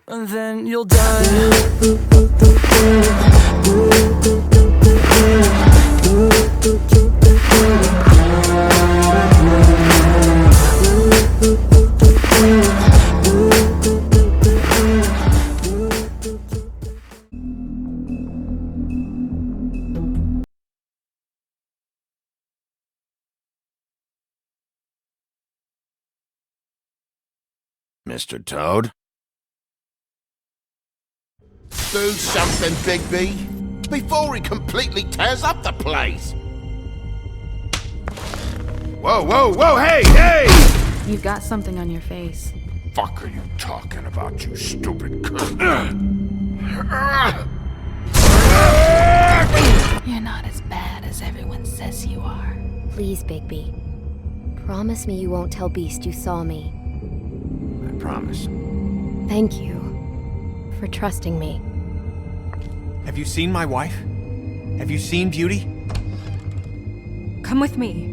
and then you'll die. Mr. Toad? Do something, Bigby, before he completely tears up the place! Whoa, whoa, whoa, hey, hey! You've got something on your face. Fuck are you talking about, you stupid cunt? You're not as bad as everyone says you are. Please, Bigby. Promise me you won't tell Beast you saw me. I promise. Thank you for trusting me. Have you seen my wife? Have you seen Beauty? Come with me.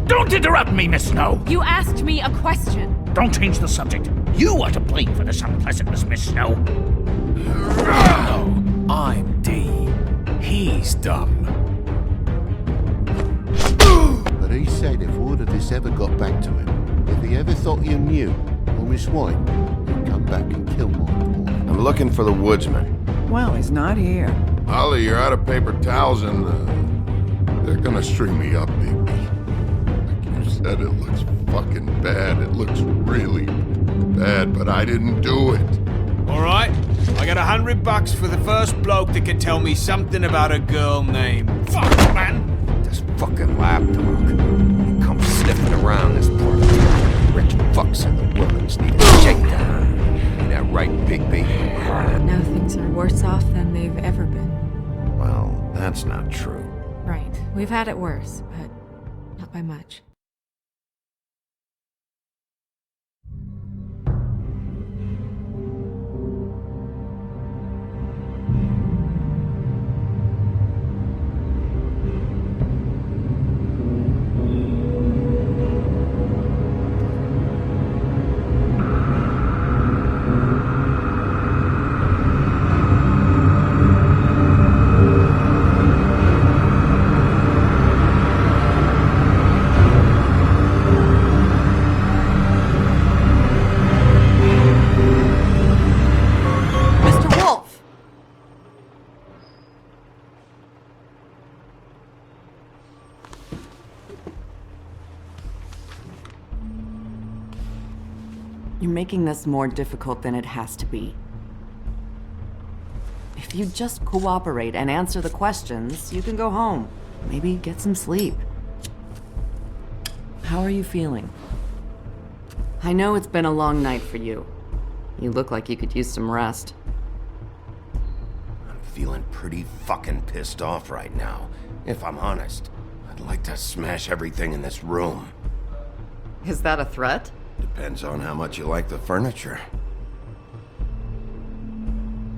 Don't interrupt me, Miss Snow! You asked me a question. Don't change the subject. You are to blame for this unpleasantness, Miss Snow. No, I'm D. He's dumb. But he said if word of this ever got back to him, if he ever thought you knew, or Miss White, he'd come back and kill my boy. I'm looking for the woodsman. Well, he's not here. Ollie, you're out of paper towels and they're gonna string me up, Bigby. Like you said, it looks fucking bad. It looks really bad, but I didn't do it. Alright, I got $100 for the first bloke that can tell me something about a girl named... Fuck, man! This fucking lapdog. He comes sniffing around this part of town. Rich fucks and the women's need a shakedown. Ain't that right, Bigby? Now things are worse off than they've ever been. Well, that's not true. Right. We've had it worse, but not by much. You're making this more difficult than it has to be. If you just cooperate and answer the questions, you can go home. Maybe get some sleep. How are you feeling? I know it's been a long night for you. You look like you could use some rest. I'm feeling pretty fucking pissed off right now. If I'm honest, I'd like to smash everything in this room. Is that a threat? Depends on how much you like the furniture.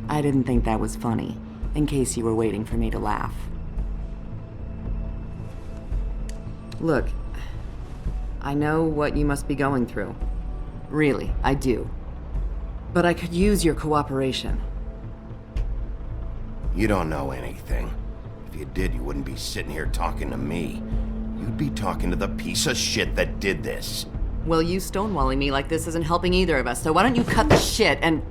I didn't think that was funny, in case you were waiting for me to laugh. Look, I know what you must be going through. Really, I do. But I could use your cooperation. You don't know anything. If you did, you wouldn't be sitting here talking to me. You'd be talking to the piece of shit that did this. Well, you stonewalling me like this isn't helping either of us, so why don't you cut the shit and...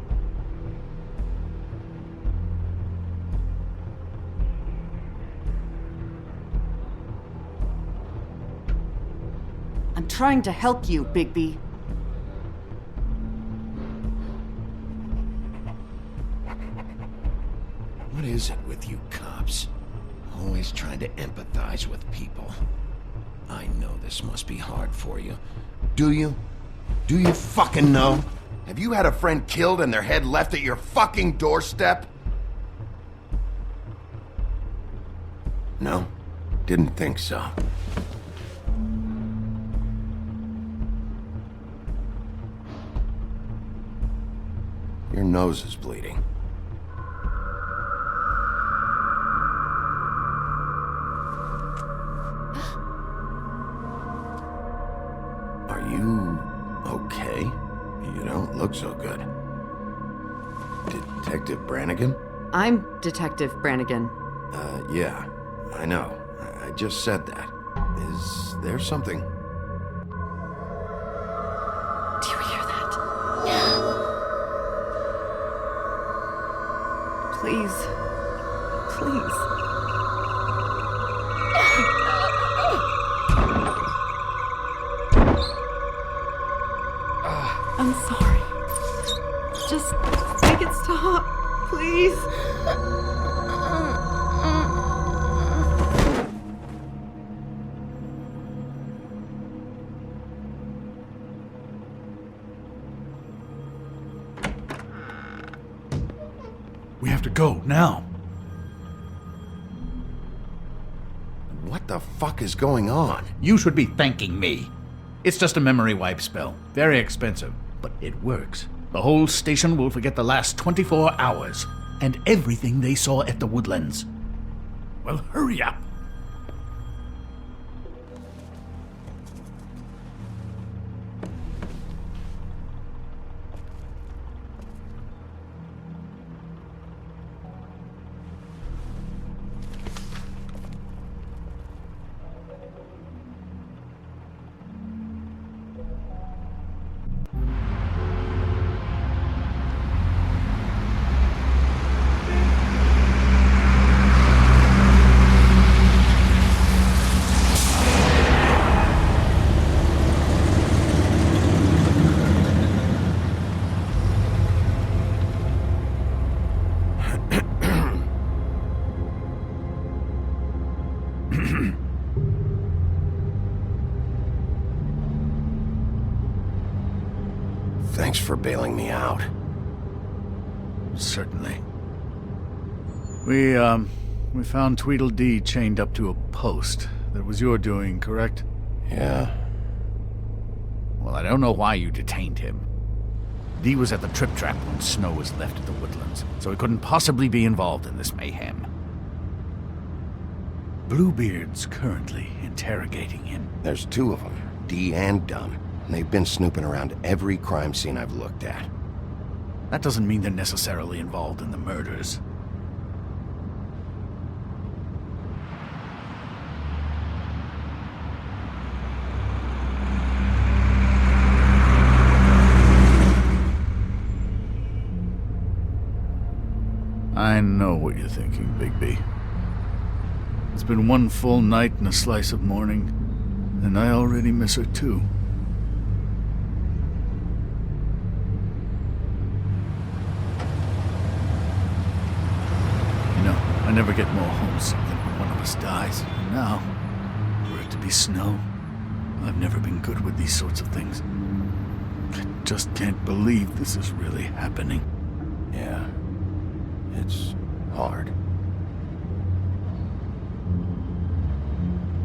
I'm trying to help you, Bigby. What is it with you cops? Always trying to empathize with people. I know this must be hard for you. Do you? Do you fucking know? Have you had a friend killed and their head left at your fucking doorstep? No? Didn't think so. Your nose is bleeding. Are you okay? You don't look so good. Detective Brannigan? I'm Detective Brannigan. Yeah, I know. I just said that. Is there something? Do you hear that? Please. Please. I'm sorry. Just make it stop, please. We have to go, now. What the fuck is going on? You should be thanking me. It's just a memory wipe spell. Very expensive, but it works. The whole station will forget the last 24 hours, and everything they saw at the Woodlands. Well, hurry up. Thanks for bailing me out. Certainly. We found Tweedledee chained up to a post. That was your doing, correct? Yeah. Well, I don't know why you detained him. Dee was at the Trip Trap when Snow was left at the Woodlands, so he couldn't possibly be involved in this mayhem. Bluebeard's currently interrogating him. There's two of them, Dee and Dunn. And they've been snooping around every crime scene I've looked at. That doesn't mean they're necessarily involved in the murders. I know what you're thinking, Bigby. It's been one full night and a slice of morning, and I already miss her too. I never get more homesick than when one of us dies. And now, for it to be Snow, I've never been good with these sorts of things. I just can't believe this is really happening. Yeah. It's hard.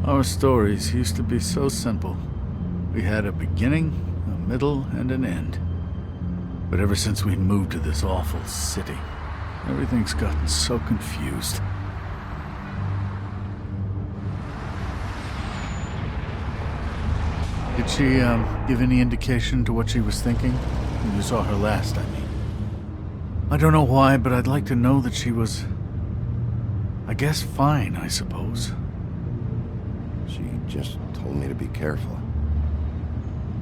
Our stories used to be so simple. We had a beginning, a middle, and an end. But ever since we moved to this awful city, everything's gotten so confused. Did she, give any indication to what she was thinking? When you saw her last, I mean. I don't know why, but I'd like to know that she was... I guess fine, I suppose. She just told me to be careful.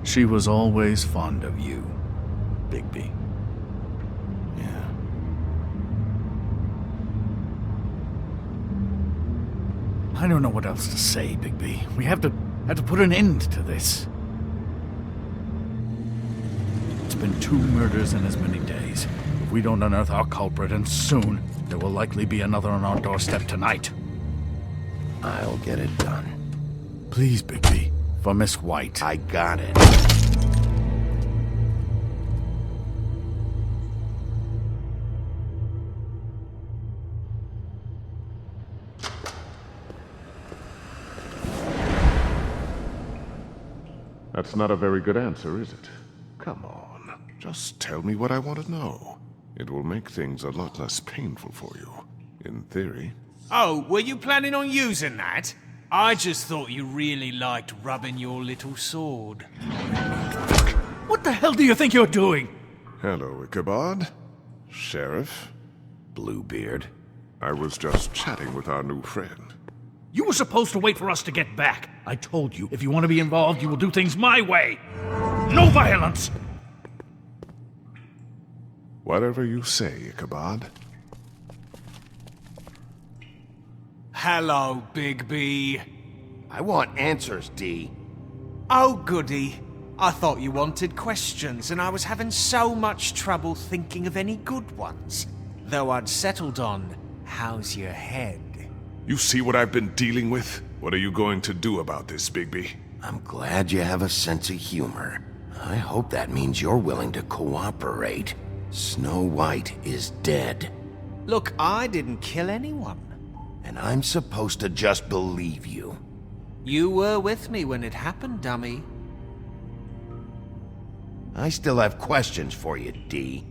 She was always fond of you, Bigby. Yeah. I don't know what else to say, Bigby. We have to put an end to this. It's been 2 murders in as many days. If we don't unearth our culprit, and soon, there will likely be another on our doorstep tonight. I'll get it done. Please, Bigby. For Miss White. I got it. That's not a very good answer, is it? Come on, just tell me what I want to know. It will make things a lot less painful for you, in theory. Oh, were you planning on using that? I just thought you really liked rubbing your little sword. What the hell do you think you're doing? Hello, Ichabod. Sheriff. Bluebeard. I was just chatting with our new friend. You were supposed to wait for us to get back. I told you, if you want to be involved, you will do things my way. No violence! Whatever you say, Ichabod. Hello, Bigby. I want answers, D. Oh, goody. I thought you wanted questions, and I was having so much trouble thinking of any good ones. Though I'd settled on, how's your head? You see what I've been dealing with? What are you going to do about this, Bigby? I'm glad you have a sense of humor. I hope that means you're willing to cooperate. Snow White is dead. Look, I didn't kill anyone. And I'm supposed to just believe you. You were with me when it happened, dummy. I still have questions for you, D.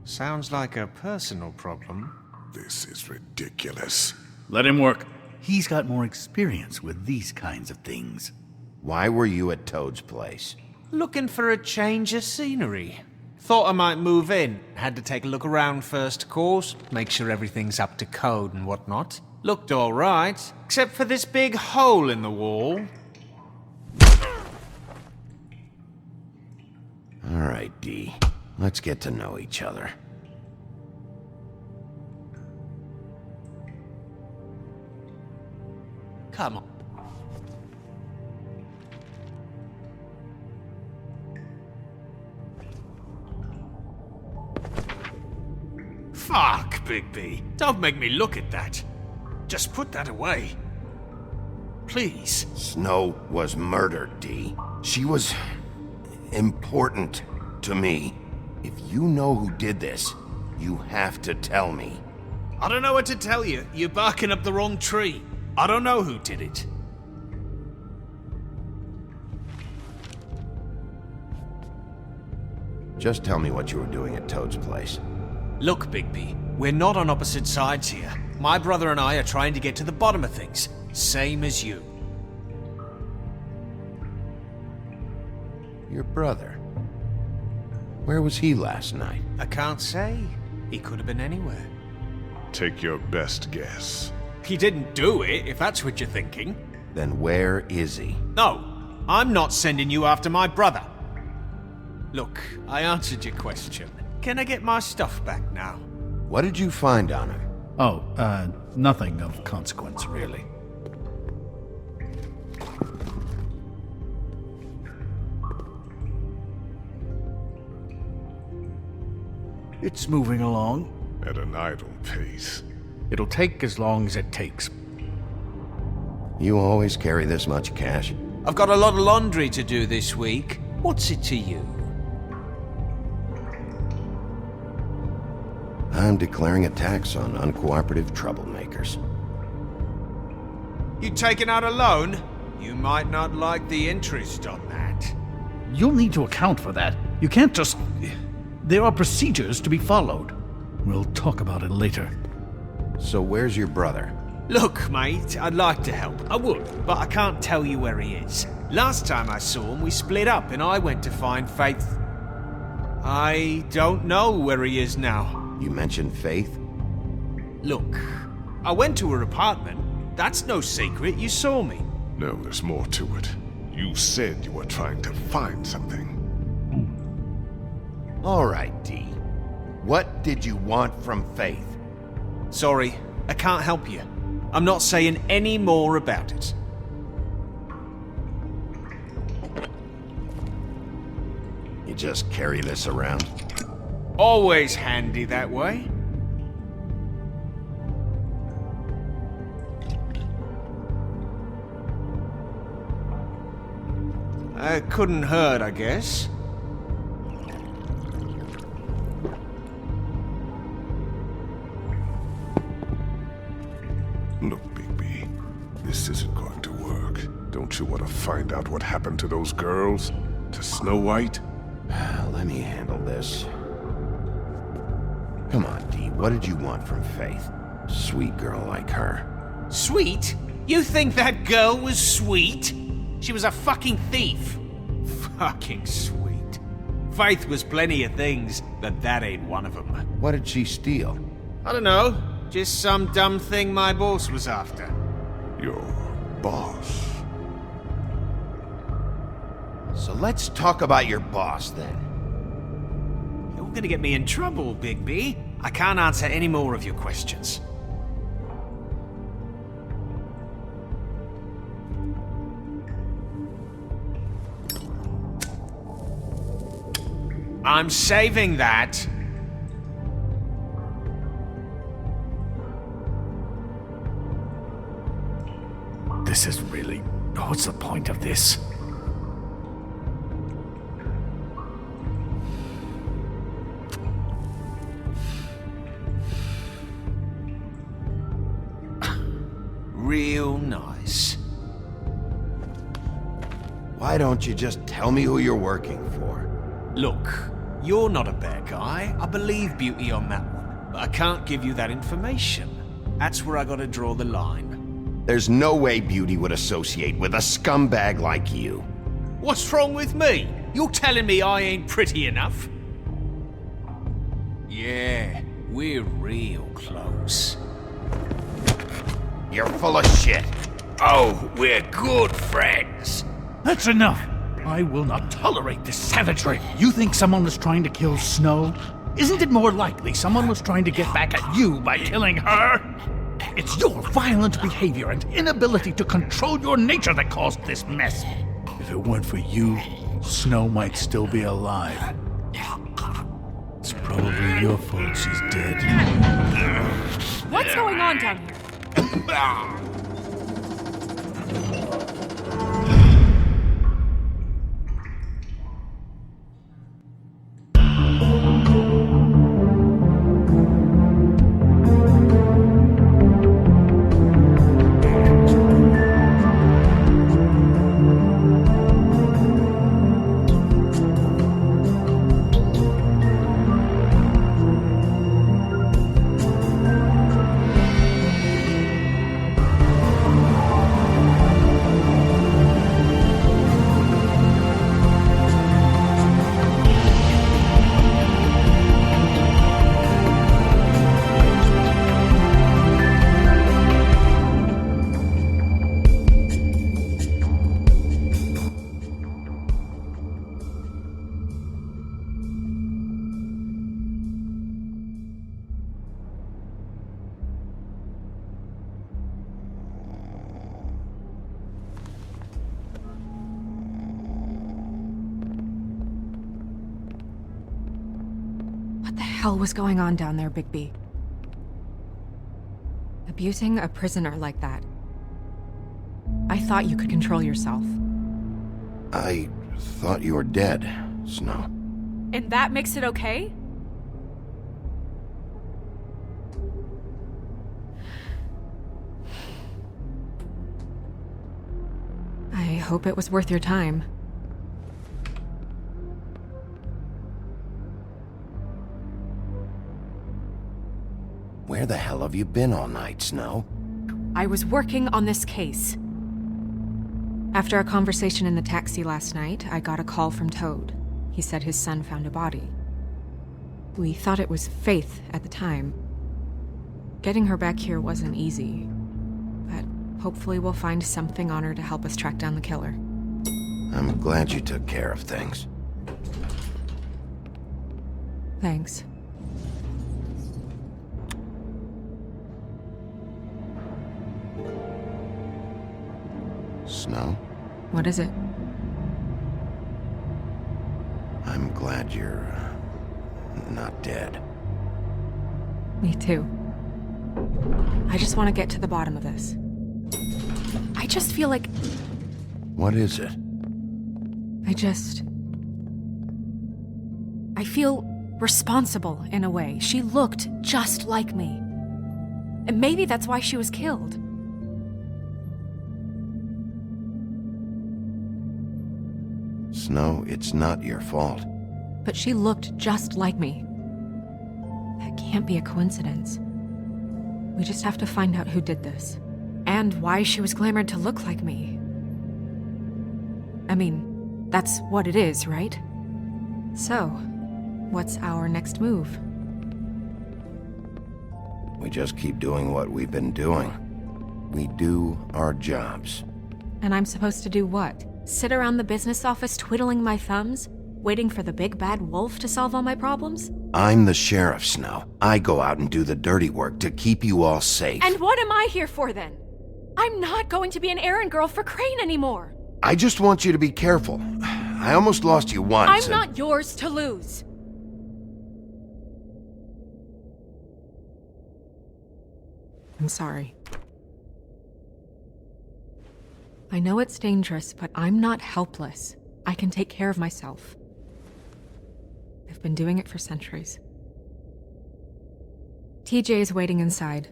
Sounds like a personal problem. This is ridiculous. Let him work. He's got more experience with these kinds of things. Why were you at Toad's place? Looking for a change of scenery. Thought I might move in. Had to take a look around first, of course. Make sure everything's up to code and whatnot. Looked alright, except for this big hole in the wall. Alright, D. Let's get to know each other. Come on. Fuck, Bigby. Don't make me look at that. Just put that away. Please. Snow was murdered, D. She was important to me. If you know who did this, you have to tell me. I don't know what to tell you. You're barking up the wrong tree. I don't know who did it. Just tell me what you were doing at Toad's place. Look, Bigby, we're not on opposite sides here. My brother and I are trying to get to the bottom of things. Same as you. Your brother? Where was he last night? I can't say. He could have been anywhere. Take your best guess. He didn't do it, if that's what you're thinking. Then where is he? No, I'm not sending you after my brother. Look, I answered your question. Can I get my stuff back now? What did you find on him? Oh, nothing of consequence, really. It's moving along. At an idle pace. It'll take as long as it takes. You always carry this much cash? I've got a lot of laundry to do this week. What's it to you? I'm declaring a tax on uncooperative troublemakers. You taking out a loan? You might not like the interest on that. You'll need to account for that. You can't just... There are procedures to be followed. We'll talk about it later. So where's your brother? Look, mate, I'd like to help. I would, but I can't tell you where he is. Last time I saw him, we split up and I went to find Faith. I don't know where he is now. You mentioned Faith? Look, I went to her apartment. That's no secret, you saw me. No, there's more to it. You said you were trying to find something. All right, D. What did you want from Faith? Sorry, I can't help you. I'm not saying any more about it. You just carry this around? Always handy that way. It couldn't hurt, I guess. Look, Bigby, this isn't going to work. Don't you want to find out what happened to those girls? To Snow White? Let me handle this. Come on, D. What did you want from Faith? Sweet girl like her. Sweet? You think that girl was sweet? She was a fucking thief. Fucking sweet. Faith was plenty of things, but that ain't one of them. What did she steal? I don't know. Just some dumb thing my boss was after. Your boss. So let's talk about your boss then. You're gonna get me in trouble, Bigby. I can't answer any more of your questions. I'm saving that. This is really... What's the point of this? Real nice. Why don't you just tell me who you're working for? Look, you're not a bad guy. I believe Beauty on that one. But I can't give you that information. That's where I gotta draw the line. There's no way Beauty would associate with a scumbag like you. What's wrong with me? You're telling me I ain't pretty enough? Yeah, we're real close. You're full of shit. Oh, we're good friends. That's enough. I will not tolerate this savagery. You think someone was trying to kill Snow? Isn't it more likely someone was trying to get back at you by killing her? It's your violent behavior and inability to control your nature that caused this mess. If it weren't for you, Snow might still be alive. It's probably your fault she's dead. What's going on down here? What the hell was going on down there, Bigby? Abusing a prisoner like that. I thought you could control yourself. I thought you were dead, Snow. And that makes it okay? I hope it was worth your time. Where the hell have you been all night, Snow? I was working on this case. After a conversation in the taxi last night, I got a call from Toad. He said his son found a body. We thought it was Faith at the time. Getting her back here wasn't easy, but hopefully we'll find something on her to help us track down the killer. I'm glad you took care of things. Thanks. Snow? What is it? I'm glad you're not dead. Me too. I just want to get to the bottom of this. I just feel like... What is it? I feel responsible in a way. She looked just like me. And maybe that's why she was killed. Snow, it's not your fault. But she looked just like me. That can't be a coincidence. We just have to find out who did this. and why she was glamored to look like me. I mean, that's what it is, right? So, what's our next move? We just keep doing what we've been doing. We do our jobs. And I'm supposed to do what? Sit around the business office twiddling my thumbs, waiting for the big bad wolf to solve all my problems? I'm the sheriff, Snow. I go out and do the dirty work to keep you all safe. And what am I here for then? I'm not going to be an errand girl for Crane anymore. I just want you to be careful. I almost lost you once. I'm not yours to lose. I'm sorry. I know it's dangerous, but I'm not helpless. I can take care of myself. I've been doing it for centuries. TJ is waiting inside.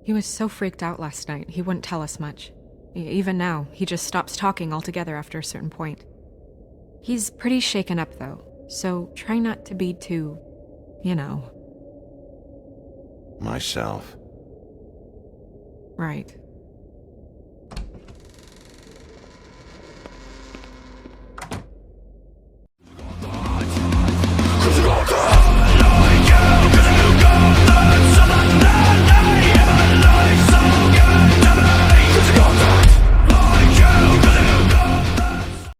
He was so freaked out last night, he wouldn't tell us much. Even now, he just stops talking altogether after a certain point. He's pretty shaken up, though, so try not to be too, you know. Myself. Right.